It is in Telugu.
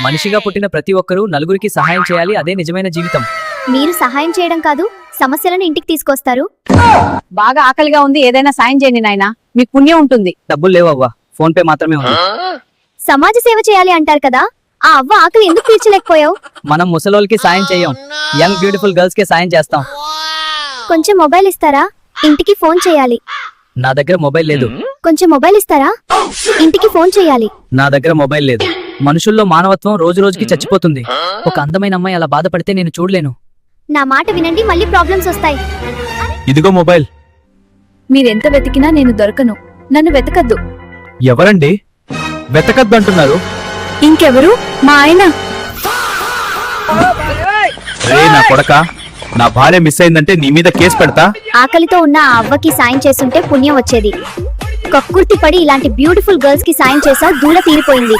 మనిషిగా పుట్టిన ప్రతి ఒక్కరూ నలుగురికి సహాయం చేయాలి, అదే నిజమైన జీవితం. మీరు సహాయం చేయడం కాదు, సమస్యలను ఇంటికి తీసుకొస్తారు. బాగా ఆకలిగా ఉంది, ఏదైనా సాయం చేయండి నాయనా, మీకు పుణ్యం ఉంటుంది. డబ్బులు లేవవ్వా, ఫోన్ పే మాత్రమే ఉంది. సమాజ సేవ చేయాలి అంటారు కదా, ఆ అవ్వ ఆకలి ఎందుకు తీర్చలేకపోయావు? మనం ముసలోళ్ళకి సాయం చేయం, యంగ్ బ్యూటిఫుల్ గర్ల్స్ కి సాయం చేస్తాం. కొంచెం మొబైల్ ఇస్తారా? ఇంటికి ఫోన్ చేయాలి. నా దగ్గర మొబైల్ లేదు. కొంచెం మొబైల్ ఇస్తారా? ఇంటికి ఫోన్ చేయాలి. నా దగ్గర మొబైల్ లేదు. మనుషుల్లో మానవత్వం రోజు రోజుకి చచ్చిపోతుంది. ఒక అందమైన అమ్మాయి అలా బాధపడితే నేను చూడలేను. నా మాట వినండి, మళ్ళీ ప్రాబ్లమ్స్ వస్తాయి. ఇదిగో మొబైల్. మీరెంత వెతికినా నేను దొరకను, నన్ను వెతకద్దు. ఎవరండి? వెతకద్దు అంటున్నారు. ఇంకెవరు? మా ఆయన. రే నా కొడక, నా భార్య మిస్ అయిందంటే నీ మీద కేసు పెడతా. ఆకలితో ఉన్న ఆ అవ్వకి సాయం చేస్తుంటే పుణ్యం వచ్చేది. కక్కుర్తి పడి ఇలాంటి బ్యూటిఫుల్ గర్ల్స్ కి సాయం చేసా, దూల తీరిపోయింది.